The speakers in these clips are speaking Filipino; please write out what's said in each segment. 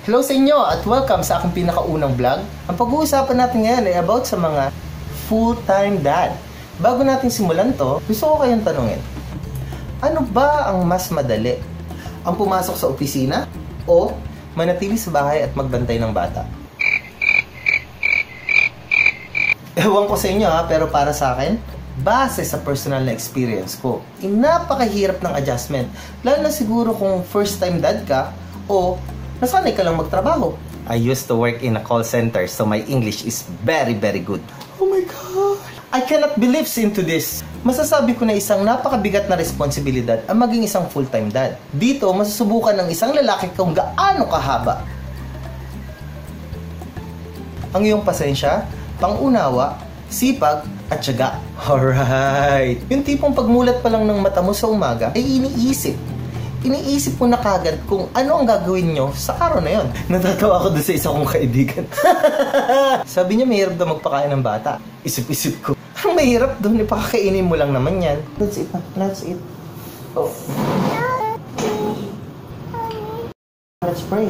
Hello sa inyo at welcome sa aking pinakaunang vlog. Ang pag-uusapan natin ngayon ay about sa mga full-time dad. Bago natin simulan to, gusto ko kayong tanungin. Ano ba ang mas madali? Ang pumasok sa opisina o manatili sa bahay at magbantay ng bata? Ewan ko sa inyo pero para sa akin, base sa personal na experience ko, napakahirap ng adjustment. Lalo na siguro kung first time dad ka o nasanay ka lang magtrabaho. I used to work in a call center, so my English is very, very good. Oh my God! I cannot believe into this. Masasabi ko na isang napakabigat na responsibilidad ang maging isang full-time dad. Dito, masusubukan ng isang lalaki kung gaano kahaba ang iyong pasensya, pangunawa, sipag, at tiyaga. Alright! Yung tipong pagmulat pa lang ng mata mo sa umaga ay iniisip mo na kagad kung ano ang gagawin nyo sa araw na yon. Natatawa ako doon sa isa kong kaibigan. Sabi niya mahirap daw magpakain ng bata. Isip-isip ko, ang mahirap doon, ipakakainin mo lang naman yan. Let's eat na, let's eat. Oh. Let's pray.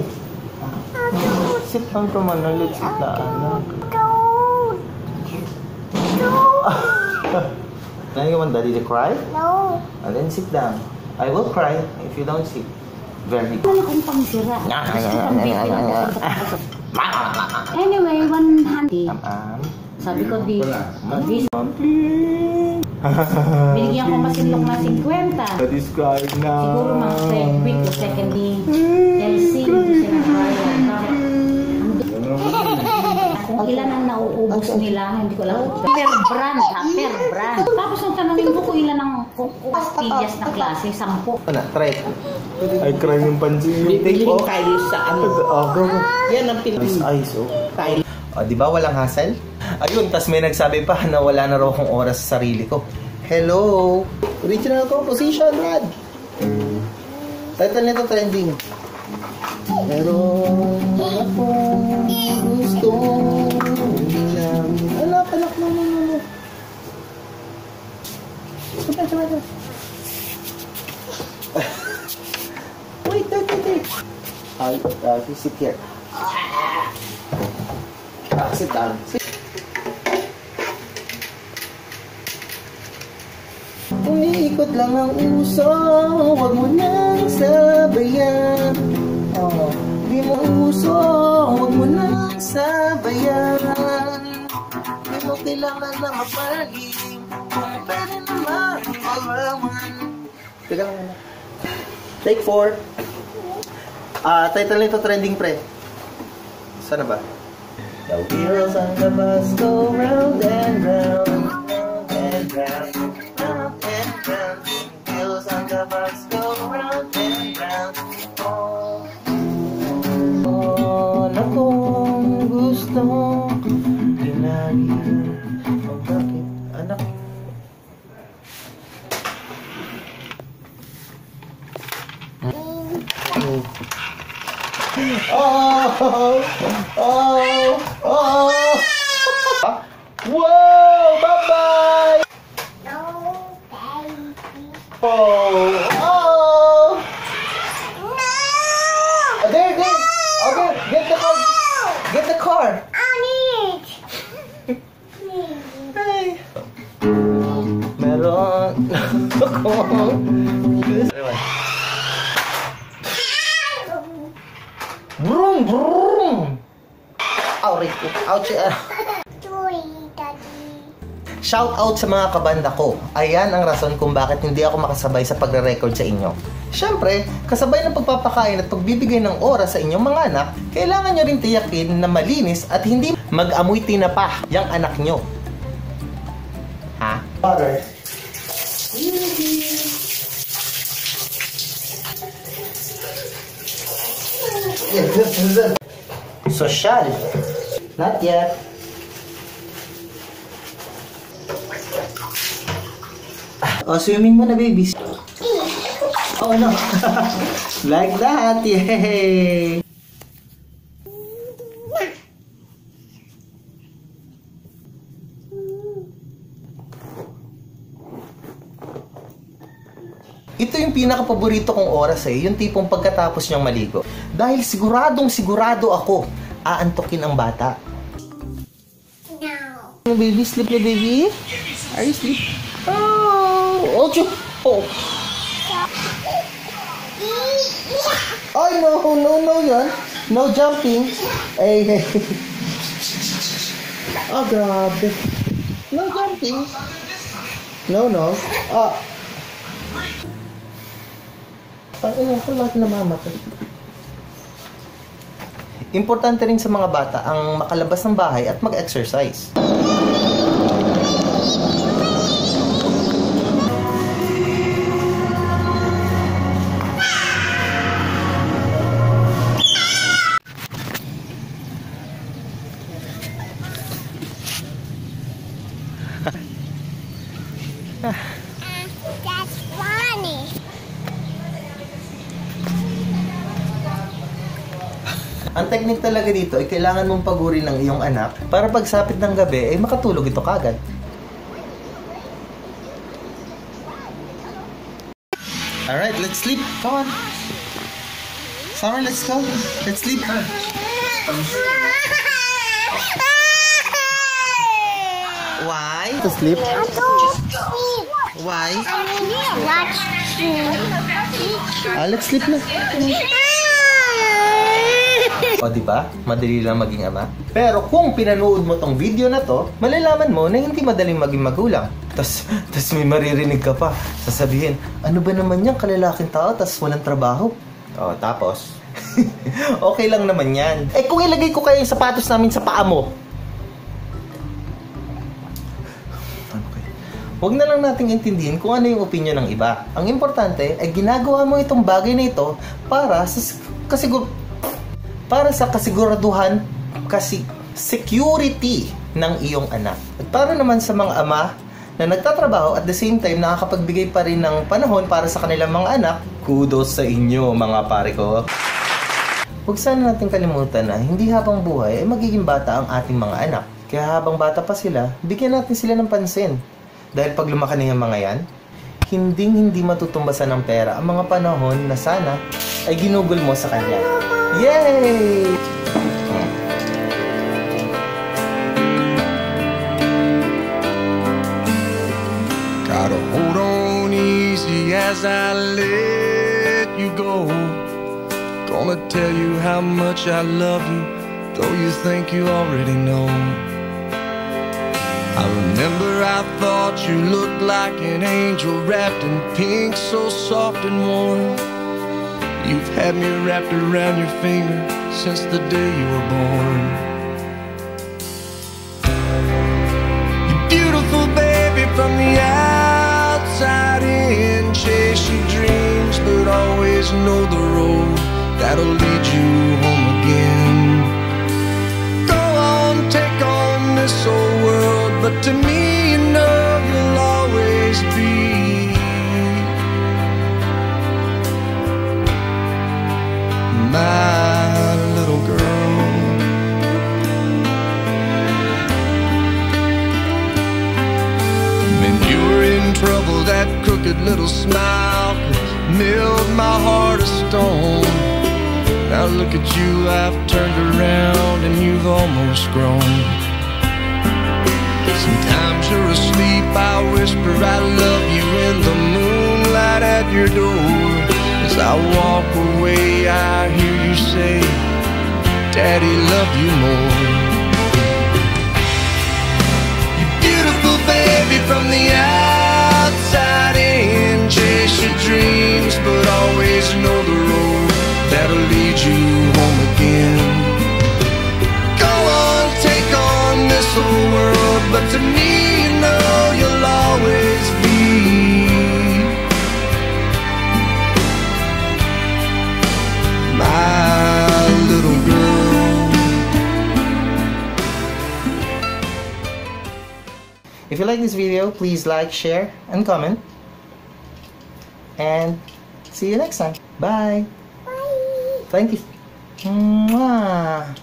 Sit down ka man, let's eat na anak. Can you want daddy to cry? No. And then sit down. I will cry if you don't sit. Very good. Ano kung pangsira? Anyway, 100. Sabi ko, binigyan ko masinlok na 50. Describe na. Siguro mga second week o second day. LC, hindi siya nag-raya. Kung ilan ang nauubos nila, hindi ko alam. Per brand. Tapos nung tanongin ko kung ilan ang pastillas na klase, 10. Ano, try. Ay, cry yung pansin yung take off. Tayo sa ano. Yan ang Philippines. Ice, oh. Di ba walang hassle? Ayun, tas may nagsabi pa na wala na raw akong oras sa sarili ko. Hello! Original composition, Rad! Title nito trending. Pero ako gusto lang. Alak. Wait. Sit here. Sit down. Umiikot lang ang uso, huwag mo nang sabayan. Di mo uso, huwag mo nang sabayan. Di mo kailangan na mapalim, kung pwede naman malaman. Teka lang na. Take 4. Title nito trending pre. Sana ba? The wheels on the bus go round and round, round and round, round and round. The wheels on the bus go round and round. Na kung gusto ginagin o bakit anak wow, bye-bye. There. Okay, get the car. Get the car. Hey. Meron akong Vroom. Rico. Ouch. Shout out sa mga kabanda ko. Ayan ang rason kung bakit hindi ako makasabay sa pagre-record sa inyo. Siyempre, kasabay ng pagpapakain at pagbibigay ng oras sa inyong mga anak, kailangan nyo rin tiyakin na malinis at hindi mag-amoy tinapa yung anak nyo. Ha? Water. Social. Not yet. Swimming mo na, babies. Oh no. Like that. Yay. Ito yung pinaka-paborito kong oras yung tipong pagkatapos niyang maligo. Dahil sigurado ako, aantokin ang bata. No. Baby, sleep na baby? Are you sleep? Oh, oh. Ay, no yan. No jumping. Hey. Oh, grabe. No jumping. No. Pag-ilan ko lahat na mama ko. Importante rin sa mga bata ang makalabas ng bahay at mag-exercise. That's funny. Ang technique talaga dito ay kailangan mong pagurin ng iyong anak para pagsapit ng gabi ay makatulog ito kagad. Alright, let's sleep. Come on. Summer, let's go. Let's sleep. Why? To sleep? Why? Let's sleep na. O diba? Madali lang maging ama. Pero kung pinanood mo tong video na to, malalaman mo na hindi madaling maging magulang. Tas may maririnig ka pa. Sasabihin, ano ba naman yan, kalalaking tao, tas walang trabaho? O, tapos, okay lang naman yan. Eh kung ilagay ko kayo yung sapatos namin sa paa mo, huwag na lang nating intindihin kung ano yung opinion ng iba. Ang importante ay ginagawa mo itong bagay na ito para sa kasiguraduhan security ng iyong anak. At para naman sa mga ama na nagtatrabaho at the same time nakakapagbigay pa rin ng panahon para sa kanilang mga anak, kudos sa inyo mga pare ko. Huwag sana natin kalimutan na hindi habang buhay ay magiging bata ang ating mga anak. Kaya habang bata pa sila, bigyan natin sila ng pansin. Dahil pag lumaki na yung mga yan, hindi matutumbasan ng pera ang mga panahon na sana ay ginugol mo sa kanya. Yay! Gotta hold on easy as I let you go. Gonna tell you how much I love you, though you think you already know. I remember I thought you looked like an angel wrapped in pink, so soft and warm. You've had me wrapped around your finger since the day you were born. You're beautiful, baby, from the outside in. Chase your dreams, but always know the road that'll lead you home again. Go on, take on this old world, but to me, you know you'll always be my little girl. When you were in trouble, that crooked little smile could melt my heart of stone. Now look at you, I've turned around and you've almost grown. Sometimes you're asleep, I whisper I love you in the moonlight at your door. As I walk away, I hear you say, Daddy, love you more. You're beautiful, baby, from the outside in. Chase your dreams, but always know the road that'll lead you home again. Go on, take on this whole world, but to me, you know you'll always be my little girl. If you like this video, please like, share, and comment. And see you next time. Bye. Thank you. Mwah.